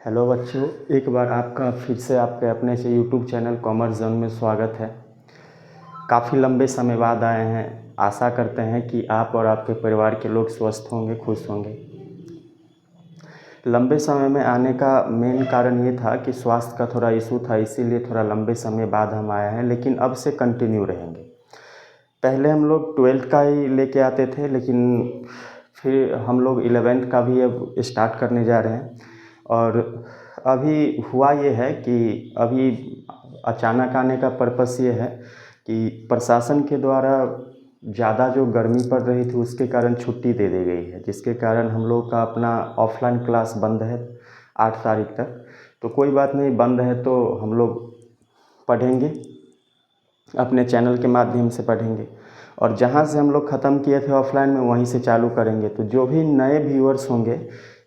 Hello बच्चों, एक बार आपका फिर से आपके अपने से यूट्यूब चैनल कॉमर्स जोन में स्वागत है। काफ़ी लंबे समय बाद आए हैं। आशा करते हैं कि आप और आपके परिवार के लोग स्वस्थ होंगे, खुश होंगे। लंबे समय में आने का मेन कारण ये था कि स्वास्थ्य का थोड़ा इशू था, इसीलिए थोड़ा लंबे समय बाद हम आए हैं, लेकिन अब से कंटिन्यू रहेंगे। पहले हम लोग 12th का ही लेके आते थे, लेकिन फिर हम लोग 11th का भी अब स्टार्ट करने जा रहे हैं। और अभी हुआ ये है कि अभी अचानक आने का पर्पस ये है कि प्रशासन के द्वारा ज़्यादा जो गर्मी पड़ रही थी उसके कारण छुट्टी दे दी गई है, जिसके कारण हम लोग का अपना ऑफलाइन क्लास बंद है 8 तारीख तक। तो कोई बात नहीं, बंद है तो हम लोग पढ़ेंगे, अपने चैनल के माध्यम से पढ़ेंगे और जहाँ से हम लोग ख़त्म किए थे ऑफलाइन में वहीं से चालू करेंगे। तो जो भी नए व्यूअर्स होंगे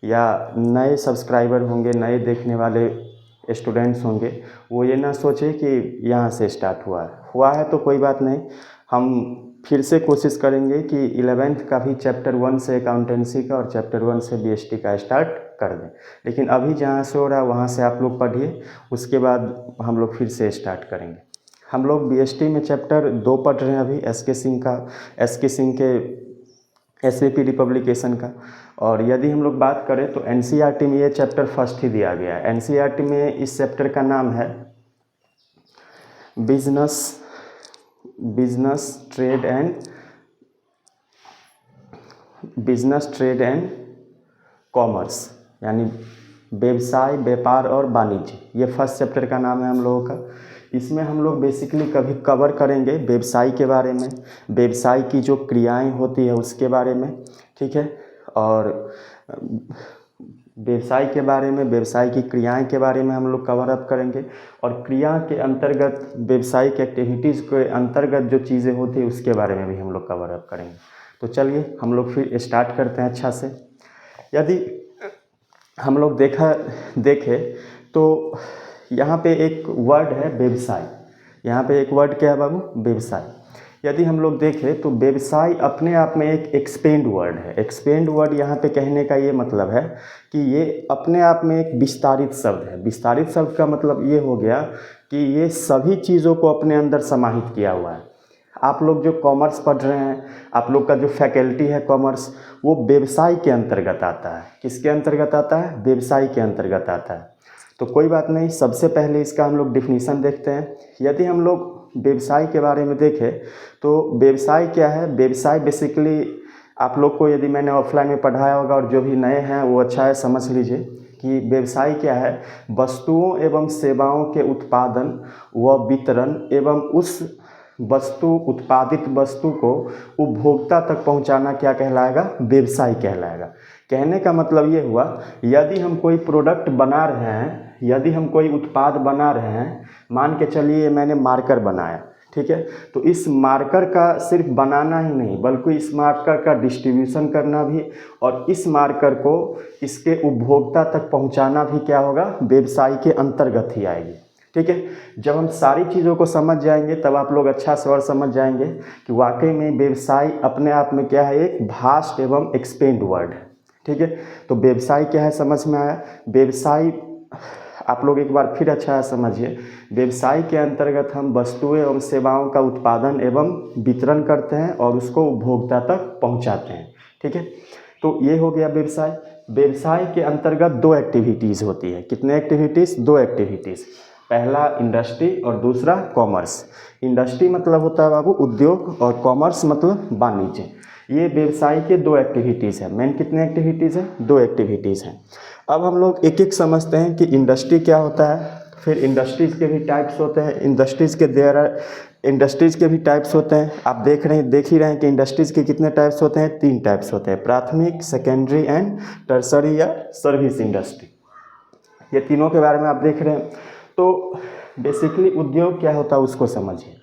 या नए सब्सक्राइबर होंगे, नए देखने वाले स्टूडेंट्स होंगे, वो ये ना सोचे कि यहाँ से स्टार्ट हुआ है तो कोई बात नहीं। हम फिर से कोशिश करेंगे कि 11th का भी चैप्टर 1 से अकाउंटेंसी का और चैप्टर 1 से बीएसटी का स्टार्ट कर दें। लेकिन अभी जहाँ से हो रहा है वहाँ से आप लोग पढ़िए, उसके बाद हम लोग फिर से स्टार्ट करेंगे। हम लोग बीएसटी में चैप्टर 2 पढ़ रहे हैं अभी, एसके सिंह के एसवीपी रिपब्लिकेशन का। और यदि हम लोग बात करें तो एनसीईआरटी में ये चैप्टर फर्स्ट ही दिया गया है। एनसीईआरटी में इस चैप्टर का नाम है बिजनेस ट्रेड एंड कॉमर्स, यानी व्यवसाय, व्यापार और वाणिज्य। ये फर्स्ट चैप्टर का नाम है हम लोगों का। इसमें हम लोग बेसिकली कभी कवर करेंगे व्यवसाय के बारे में, व्यवसाय की जो क्रियाएं होती है उसके बारे में, ठीक है। और व्यवसाय के बारे में, व्यवसाय की क्रियाएं के बारे में हम लोग कवर अप करेंगे। और क्रिया के अंतर्गत, व्यवसायिक एक्टिविटीज़ के अंतर्गत जो चीज़ें होती है उसके बारे में भी हम लोग कवर अप करेंगे। तो चलिए हम लोग फिर स्टार्ट करते हैं अच्छा से। यदि हम लोग देखें तो यहाँ पे एक वर्ड है व्यवसाय। यहाँ पे एक वर्ड क्या है बाबू? व्यवसाय। यदि हम लोग देखें तो व्यवसाय अपने आप में एक एक्सपेंड वर्ड है। एक्सपेंड वर्ड यहाँ पे कहने का ये मतलब है कि ये अपने आप में एक विस्तारित शब्द है। विस्तारित शब्द का मतलब ये हो गया कि ये सभी चीज़ों को अपने अंदर समाहित किया हुआ है। आप लोग जो कॉमर्स पढ़ रहे हैं, आप लोग का जो फैकल्टी है कॉमर्स, वो व्यवसाय के अंतर्गत आता है। किसके अंतर्गत आता है? व्यवसाय के अंतर्गत आता है। तो कोई बात नहीं, सबसे पहले इसका हम लोग डिफिनीसन देखते हैं। यदि हम लोग व्यवसाय के बारे में देखें तो व्यवसाय क्या है? व्यवसाय बेसिकली आप लोग को, यदि मैंने ऑफलाइन में पढ़ाया होगा और जो भी नए हैं वो अच्छा है समझ लीजिए कि व्यवसाय क्या है। वस्तुओं एवं सेवाओं के उत्पादन व वितरण एवं उस उत्पादित वस्तु को उपभोक्ता तक पहुंचाना क्या कहलाएगा? व्यवसाय कहलाएगा। कहने का मतलब ये हुआ, यदि हम कोई प्रोडक्ट बना रहे हैं, यदि हम कोई उत्पाद बना रहे हैं, मान के चलिए मैंने मार्कर बनाया, ठीक है, तो इस मार्कर का सिर्फ बनाना ही नहीं बल्कि इस मार्कर का डिस्ट्रीब्यूशन करना भी, और इस मार्कर को इसके उपभोक्ता तक पहुंचाना भी क्या होगा? व्यवसाय के अंतर्गत ही आएगी, ठीक है। जब हम सारी चीज़ों को समझ जाएंगे तब आप लोग अच्छा से और समझ जाएंगे कि वाकई में व्यवसाय अपने आप में क्या है? एक भास्ट एवं एक्सपेंड वर्ड है, ठीक है। तो व्यवसाय क्या है समझ में आया? व्यवसाय आप लोग एक बार फिर अच्छा समझिए। व्यवसाय के अंतर्गत हम वस्तुएं एवं सेवाओं का उत्पादन एवं वितरण करते हैं और उसको उपभोक्ता तक पहुंचाते हैं, ठीक है। तो ये हो गया व्यवसाय। व्यवसाय के अंतर्गत 2 एक्टिविटीज़ होती है। कितने एक्टिविटीज़? 2 एक्टिविटीज़। पहला इंडस्ट्री और दूसरा कॉमर्स। इंडस्ट्री मतलब होता है बाबू उद्योग, और कॉमर्स मतलब वाणिज्य। ये व्यवसाय के 2 एक्टिविटीज़ हैं। मेन कितने एक्टिविटीज़ हैं? 2 एक्टिविटीज़ हैं। अब हम लोग एक एक समझते हैं कि इंडस्ट्री क्या होता है, फिर इंडस्ट्रीज़ के भी टाइप्स होते हैं। इंडस्ट्रीज़ के भी टाइप्स होते हैं। आप देख ही रहे हैं कि इंडस्ट्रीज़ के कितने टाइप्स होते हैं? 3 टाइप्स होते हैं, प्राथमिक, सेकेंडरी एंड टर्सरी या सर्विस इंडस्ट्री। ये तीनों के बारे में आप देख रहे हैं। तो बेसिकली उद्योग क्या होता है उसको समझिए।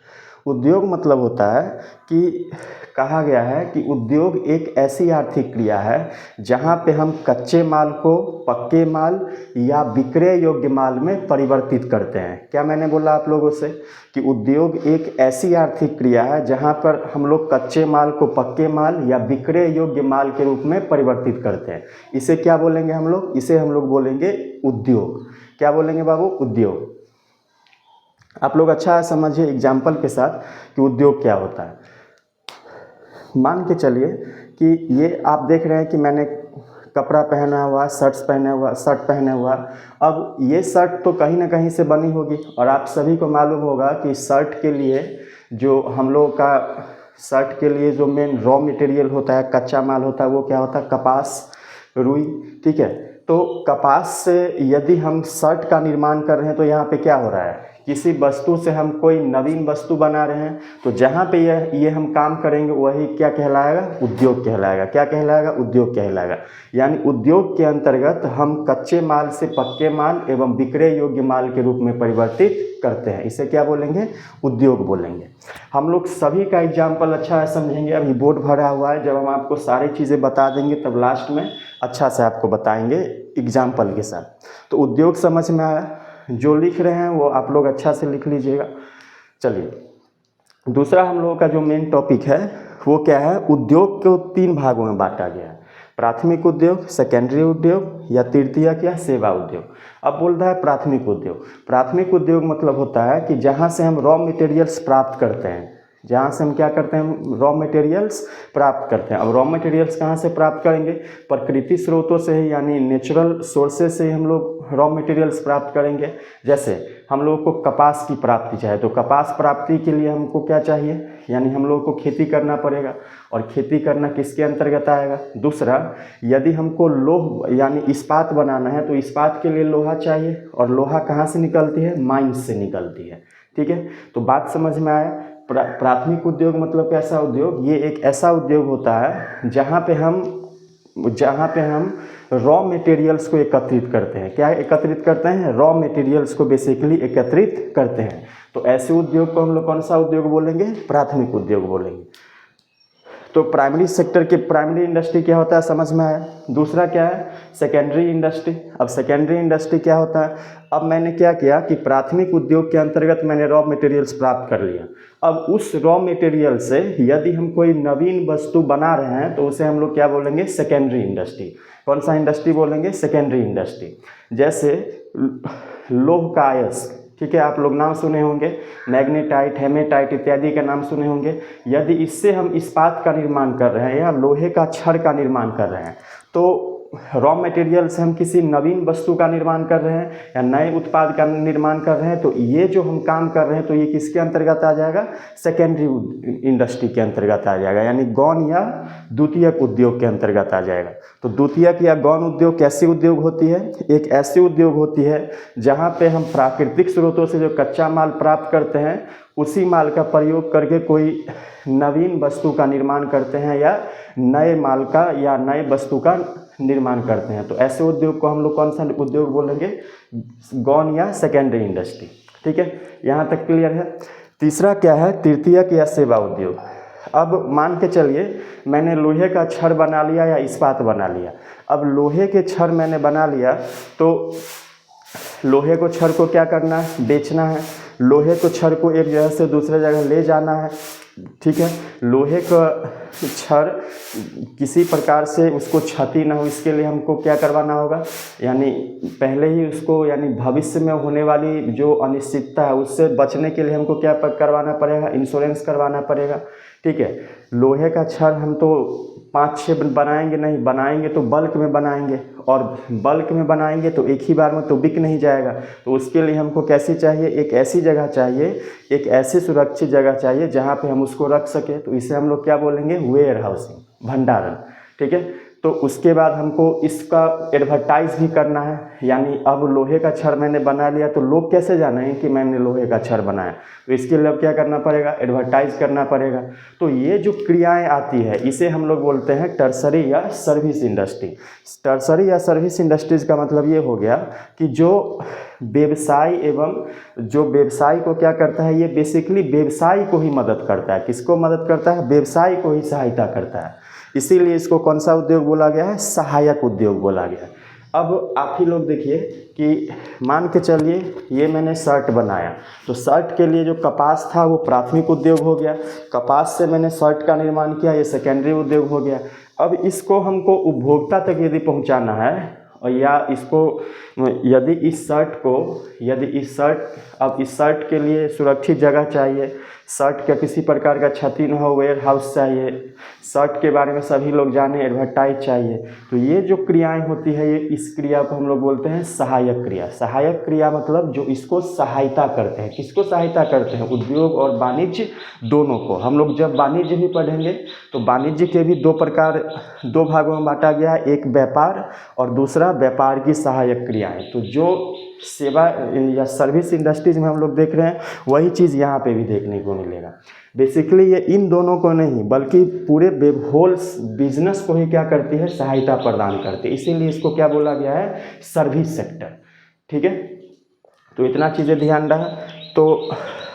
उद्योग मतलब होता है कि कहा गया है कि उद्योग एक ऐसी आर्थिक क्रिया है जहाँ पे हम कच्चे माल को पक्के माल या विक्रय योग्य माल में परिवर्तित करते हैं। क्या मैंने बोला आप लोगों से कि उद्योग एक ऐसी आर्थिक क्रिया है जहाँ पर हम लोग कच्चे माल को पक्के माल या विक्रय योग्य माल के रूप में परिवर्तित करते हैं। इसे क्या बोलेंगे हम लोग? इसे हम लोग बोलेंगे उद्योग। क्या बोलेंगे बाबू? उद्योग। आप लोग अच्छा है समझिए एग्जाम्पल के साथ कि उद्योग क्या होता है। मान के चलिए कि ये आप देख रहे हैं कि मैंने कपड़ा पहना हुआ, शर्ट पहने हुआ। अब ये शर्ट तो कहीं ना कहीं से बनी होगी और आप सभी को मालूम होगा कि शर्ट के लिए जो हम लोग का शर्ट के लिए जो मेन रॉ मटेरियल होता है, कच्चा माल होता है, वो क्या होता है? कपास, रुई। ठीक है, तो कपास से यदि हम शर्ट का निर्माण कर रहे हैं तो यहाँ पे क्या हो रहा है? किसी वस्तु से हम कोई नवीन वस्तु बना रहे हैं, तो जहाँ पे ये हम काम करेंगे वही क्या कहलाएगा? उद्योग कहलाएगा। क्या कहलाएगा? उद्योग कहलाएगा। यानी उद्योग के अंतर्गत हम कच्चे माल से पक्के माल एवं विक्रय योग्य माल के रूप में परिवर्तित करते हैं। इसे क्या बोलेंगे? उद्योग बोलेंगे। हम लोग सभी का एग्जाम्पल अच्छा है समझेंगे। अभी बोर्ड भरा हुआ है, जब हम आपको सारी चीज़ें बता देंगे तब लास्ट में अच्छा से आपको बताएंगे एग्जाम्पल के साथ। तो उद्योग समझ में आया? जो लिख रहे हैं वो आप लोग अच्छा से लिख लीजिएगा। चलिए दूसरा हम लोगों का जो मेन टॉपिक है वो क्या है? उद्योग को 3 भागों में बांटा गया है। प्राथमिक उद्योग, सेकेंडरी उद्योग या तृतीयक या सेवा उद्योग। अब बोल रहा है प्राथमिक उद्योग। प्राथमिक उद्योग मतलब होता है कि जहाँ से हम रॉ मटेरियल्स प्राप्त करते हैं, जहाँ से हम क्या करते हैं? रॉ मटेरियल्स प्राप्त करते हैं। अब रॉ मटेरियल्स कहाँ से प्राप्त करेंगे? प्रकृति स्रोतों से ही, यानी नेचुरल सोर्सेज से हम लोग रॉ मटेरियल्स प्राप्त करेंगे। जैसे हम लोग को कपास की प्राप्ति चाहिए, तो कपास प्राप्ति के लिए हमको क्या चाहिए? यानी हम लोग को खेती करना पड़ेगा। और खेती करना किसके अंतर्गत आएगा? दूसरा, यदि हमको लोह यानी इस्पात बनाना है तो इस्पात के लिए लोहा चाहिए, और लोहा कहाँ से निकलती है? माइंस से निकलती है। ठीक है, तो बात समझ में आया? प्राथमिक उद्योग मतलब कैसा उद्योग? ये एक ऐसा उद्योग होता है जहाँ पे हम रॉ मटेरियल्स को एकत्रित करते हैं। क्या एकत्रित करते हैं? रॉ मटेरियल्स को बेसिकली एकत्रित करते हैं। तो ऐसे उद्योग को हम लोग कौन सा उद्योग बोलेंगे? प्राथमिक उद्योग बोलेंगे। तो प्राइमरी सेक्टर के प्राइमरी इंडस्ट्री क्या होता है समझ में आया? दूसरा क्या है? Secondary industry. अब सेकेंडरी इंडस्ट्री क्या होता है? अब मैंने क्या किया कि प्राथमिक उद्योग के अंतर्गत मैंने रॉ मटेरियल्स प्राप्त कर लिया। अब उस रॉ मटेरियल से यदि हम कोई नवीन वस्तु बना रहे हैं तो उसे हम लोग क्या बोलेंगे? Secondary industry. कौन सा इंडस्ट्री बोलेंगे? Secondary industry. जैसे लोह का अयस्क, ठीक है, आप लोग नाम सुने होंगे, मैग्नेटाइट, हेमेटाइट इत्यादि का नाम सुने होंगे। यदि इससे हम इस्पात का निर्माण कर रहे हैं या लोहे का छड़ का निर्माण कर रहे हैं, तो रॉ मटेरियल से हम किसी नवीन वस्तु का निर्माण कर रहे हैं या नए उत्पाद का निर्माण कर रहे हैं, तो ये जो हम काम कर रहे हैं तो ये किसके अंतर्गत आ जाएगा? सेकेंडरी इंडस्ट्री के अंतर्गत आ जाएगा, यानी गौण या द्वितीयक उद्योग के अंतर्गत आ जाएगा। तो द्वितीयक या गौण उद्योग कैसी उद्योग होती है? एक ऐसी उद्योग होती है जहाँ पे हम प्राकृतिक स्रोतों से जो कच्चा माल प्राप्त करते हैं उसी माल का प्रयोग करके कोई नवीन वस्तु का निर्माण करते हैं या नए माल का या नए वस्तु का निर्माण करते हैं। तो ऐसे उद्योग को हम लोग कौन सा उद्योग बोलेंगे? गौण या सेकेंडरी इंडस्ट्री। ठीक है, यहाँ तक क्लियर है? तीसरा क्या है? तृतीयक या सेवा उद्योग। अब मान के चलिए मैंने लोहे का छड़ बना लिया या इस्पात बना लिया। अब लोहे के छड़ मैंने बना लिया तो लोहे को छड़ को क्या करना है? बेचना है। लोहे को छड़ को एक जगह से दूसरे जगह ले जाना है। ठीक है, लोहे का छड़ किसी प्रकार से उसको क्षति ना हो इसके लिए हमको क्या करवाना होगा? यानी पहले ही उसको, यानी भविष्य में होने वाली जो अनिश्चितता है उससे बचने के लिए हमको क्या करवाना पड़ेगा? इंश्योरेंस करवाना पड़ेगा। ठीक है, लोहे का छड़ हम तो 5-6 बनाएंगे नहीं, बनाएंगे तो बल्क में बनाएंगे, और बल्क में बनाएंगे तो एक ही बार में तो बिक नहीं जाएगा। तो उसके लिए हमको कैसी चाहिए? एक ऐसी जगह चाहिए, एक ऐसी सुरक्षित जगह चाहिए जहाँ पे हम उसको रख सके। तो इसे हम लोग क्या बोलेंगे? वेयर हाउसिंग, भंडारण। ठीक है, तो उसके बाद हमको इसका एडवर्टाइज भी करना है, यानी अब लोहे का छड़ मैंने बना लिया तो लोग कैसे जानेंगे कि मैंने लोहे का छड़ बनाया, तो इसके लिए अब क्या करना पड़ेगा, एडवर्टाइज करना पड़ेगा। तो ये जो क्रियाएं आती है इसे हम लोग बोलते हैं टर्सरी या सर्विस इंडस्ट्री। टर्सरी या सर्विस इंडस्ट्रीज का मतलब ये हो गया कि जो व्यवसाय एवं जो व्यवसाय को क्या करता है, ये बेसिकली व्यवसाय को ही मदद करता है। किसको मदद करता है, व्यवसाय को ही सहायता करता है। इसीलिए इसको कौन सा उद्योग बोला गया है, सहायक उद्योग बोला गया है। अब आप ही लोग देखिए कि मान के चलिए ये मैंने शर्ट बनाया, तो शर्ट के लिए जो कपास था वो प्राथमिक उद्योग हो गया, कपास से मैंने शर्ट का निर्माण किया, ये सेकेंडरी उद्योग हो गया। अब इसको हमको उपभोक्ता तक यदि पहुंचाना है, और या इसको यदि इस शर्ट के लिए सुरक्षित जगह चाहिए, शर्ट का किसी प्रकार का क्षति न हो, वेयर हाउस चाहिए, शर्ट के बारे में सभी लोग जाने, एडवर्टाइज चाहिए, तो ये जो क्रियाएं होती है ये इस क्रिया को हम लोग बोलते हैं सहायक क्रिया। सहायक क्रिया मतलब जो इसको सहायता करते हैं। किसको सहायता करते हैं, उद्योग और वाणिज्य दोनों को। हम लोग जब वाणिज्य भी पढ़ेंगे तो वाणिज्य के भी दो भागों में बांटा गया है, एक व्यापार और दूसरा व्यापार की सहायक क्रियाएं। तो जो सेवा या सर्विस इंडस्ट्रीज में हम लोग देख रहे हैं वही चीज़ यहाँ पे भी देखने को मिलेगा। बेसिकली ये इन दोनों को नहीं बल्कि पूरे होल बिजनेस को ही क्या करती है, सहायता प्रदान करती है। इसीलिए इसको क्या बोला गया है, सर्विस सेक्टर। ठीक है, तो इतना चीज़ें ध्यान रहा। तो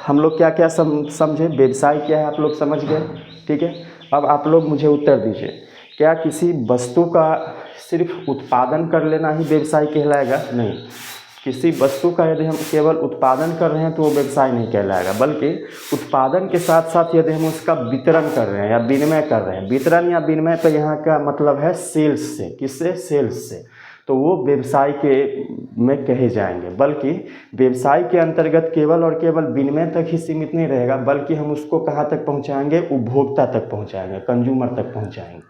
हम लोग क्या क्या समझे, व्यवसाय क्या है आप लोग समझ गए। ठीक है, अब आप लोग मुझे उत्तर दीजिए, क्या किसी वस्तु का सिर्फ उत्पादन कर लेना ही व्यवसाय कहलाएगा? नहीं, किसी वस्तु का यदि हम केवल उत्पादन कर रहे हैं तो वो व्यवसाय नहीं कहलाएगा, बल्कि उत्पादन के साथ साथ यदि हम उसका वितरण कर रहे हैं या विनिमय कर रहे हैं, वितरण या विनिमय तो यहाँ का मतलब है सेल्स से। किससे, सेल्स से, तो वो व्यवसाय के में कहे जाएंगे। बल्कि व्यवसाय के अंतर्गत केवल और केवल विनिमय तक ही सीमित नहीं रहेगा, बल्कि हम उसको कहाँ तक पहुँचाएंगे, उपभोक्ता तक पहुँचाएंगे, कंज्यूमर तक पहुँचाएंगे।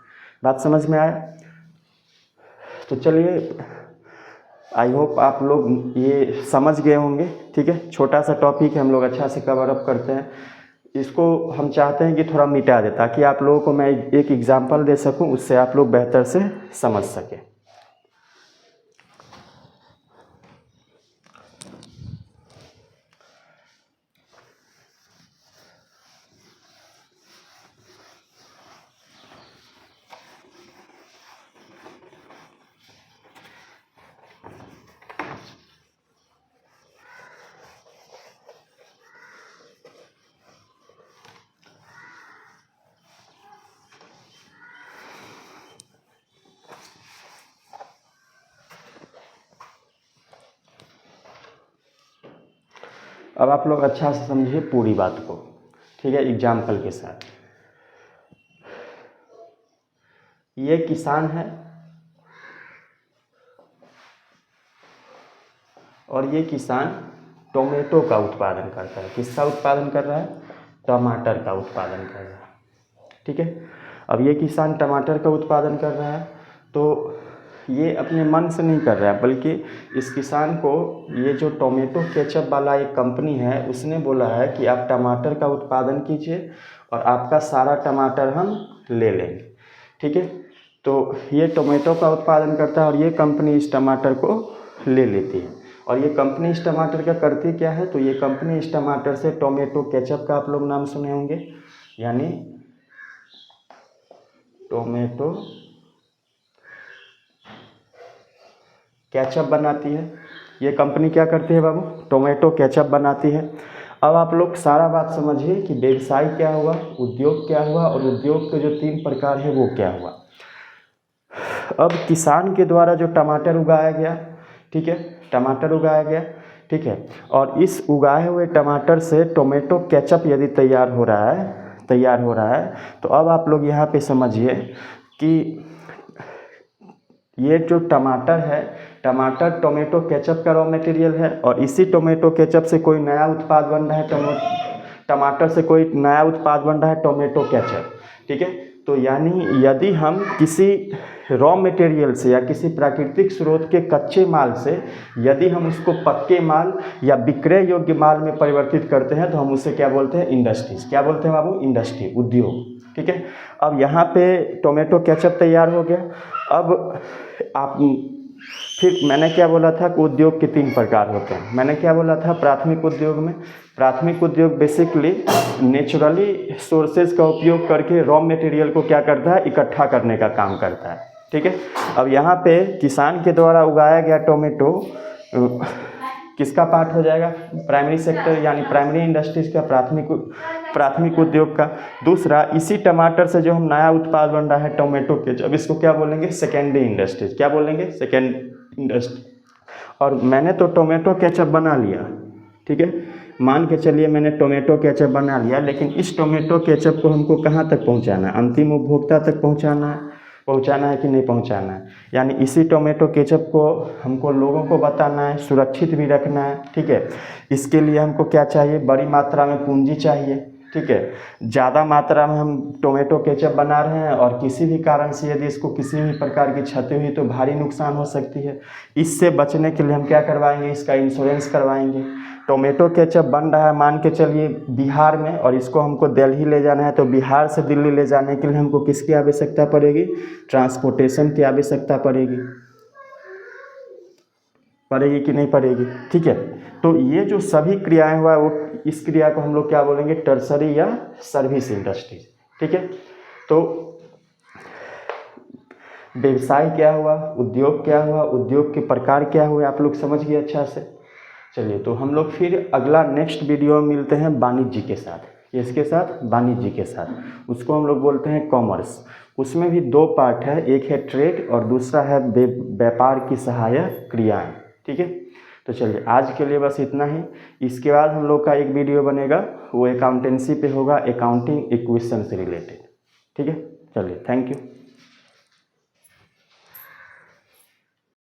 बात समझ में आया? तो चलिए, आई होप आप लोग ये समझ गए होंगे। ठीक है, छोटा सा टॉपिक है, हम लोग अच्छा से कवर अप करते हैं। इसको हम चाहते हैं कि थोड़ा मिटा दे, ताकि आप लोगों को मैं एक एग्जांपल दे सकूं, उससे आप लोग बेहतर से समझ सकें। अब आप लोग अच्छा से समझिए पूरी बात को। ठीक है, एग्जाम्पल के साथ। ये किसान है और ये किसान टोमेटो का उत्पादन करता है। किसका उत्पादन कर रहा है? टमाटर का उत्पादन कर रहा है। ठीक है, अब ये किसान टमाटर का उत्पादन कर रहा है, तो ये अपने मन से नहीं कर रहा है, बल्कि इस किसान को ये जो टोमेटो केचप वाला एक कंपनी है उसने बोला है कि आप टमाटर का उत्पादन कीजिए और आपका सारा टमाटर हम ले लेंगे। ठीक है, तो ये टोमेटो का उत्पादन करता है और ये कंपनी इस टमाटर को ले लेती है। और ये कंपनी इस टमाटर का करती क्या है, तो ये कंपनी इस टमाटर से टोमेटो केचप का आप लोग नाम सुने होंगे, यानी टोमेटो केचप बनाती है। ये कंपनी क्या करती है बाबू? टोमेटो केचप बनाती है। अब आप लोग सारा बात समझिए कि व्यवसाय क्या हुआ, उद्योग क्या हुआ, और उद्योग के जो 3 प्रकार है वो क्या हुआ। अब किसान के द्वारा जो टमाटर उगाया गया, ठीक है, टमाटर उगाया गया, ठीक है, और इस उगाए हुए टमाटर से टोमेटो केचप यदि तैयार हो रहा है, तो अब आप लोग यहाँ पे समझिए कि ये जो टमाटर है, टमाटर टोमेटो केचप का रॉ मटेरियल है, और इसी टोमेटो केचप से कोई नया उत्पाद बन रहा है, टमाटर से कोई नया उत्पाद बन रहा है टोमेटो केचप। ठीक है, तो यानी यदि हम किसी रॉ मटेरियल से या किसी प्राकृतिक स्रोत के कच्चे माल से यदि हम उसको पक्के माल या विक्रय योग्य माल में परिवर्तित करते हैं तो हम उसे क्या बोलते हैं, इंडस्ट्रीज। क्या बोलते हैं बाबू, इंडस्ट्री, उद्योग। ठीक है, अब यहाँ पे टोमेटो केचप तैयार हो गया। अब आप फिर मैंने क्या बोला था कि उद्योग के 3 प्रकार होते हैं। मैंने क्या बोला था, प्राथमिक उद्योग में, प्राथमिक उद्योग बेसिकली नेचुरली सोर्सेज का उपयोग करके रॉ मटेरियल को क्या करता है, इकट्ठा करने का काम करता है। ठीक है, अब यहाँ पे किसान के द्वारा उगाया गया टोमेटो किसका पार्ट हो जाएगा, प्राइमरी सेक्टर यानी प्राइमरी इंडस्ट्रीज का, प्राथमिक उद्योग का। दूसरा, इसी टमाटर से जो हम नया उत्पाद बन रहा है टोमेटो केचप, इसको क्या बोलेंगे, सेकेंडरी इंडस्ट्रीज। क्या बोलेंगे, सेकेंड इंडस्ट्री। और मैंने तो टोमेटो केचप बना लिया, ठीक है, मान के चलिए मैंने टोमेटो केचप बना लिया, लेकिन इस टोमेटो केचप को हमको कहाँ तक पहुँचाना है, अंतिम उपभोक्ता तक पहुँचाना है कि नहीं पहुँचाना है। यानी इसी टोमेटो केचप को हमको लोगों को बताना है, सुरक्षित भी रखना है। ठीक है, इसके लिए हमको क्या चाहिए, बड़ी मात्रा में पूंजी चाहिए। ठीक है, ज़्यादा मात्रा में हम टोमेटो केचप बना रहे हैं और किसी भी कारण से यदि इसको किसी भी प्रकार की क्षति हुई तो भारी नुकसान हो सकती है। इससे बचने के लिए हम क्या करवाएंगे, इसका इंश्योरेंस करवाएंगे। टोमेटो केचप बन रहा है मान के चलिए बिहार में, और इसको हमको दिल्ली ले जाना है, तो बिहार से दिल्ली ले जाने के लिए हमको किसकी आवश्यकता पड़ेगी, ट्रांसपोर्टेशन की आवश्यकता पड़ेगी कि नहीं पड़ेगी। ठीक है, तो ये जो सभी क्रियाएं हुआ वो, इस क्रिया को हम लोग क्या बोलेंगे, टर्सरी या सर्विस इंडस्ट्रीज। ठीक है, तो व्यवसाय क्या हुआ, उद्योग क्या हुआ, उद्योग के प्रकार क्या हुए, आप लोग समझ गए अच्छा से। चलिए, तो हम लोग फिर अगला नेक्स्ट वीडियो में मिलते हैं वाणिज्य के साथ। इसके साथ वाणिज्य के साथ, उसको हम लोग बोलते हैं कॉमर्स। उसमें भी 2 पार्ट है, एक है ट्रेड और दूसरा है व्यापार की सहायक क्रियाएं। ठीक है, तो चलिए आज के लिए बस इतना ही। इसके बाद हम लोग का एक वीडियो बनेगा, वो अकाउंटेंसी पे होगा, अकाउंटिंग इक्वेशन से रिलेटेड। ठीक है, चलिए, थैंक यू।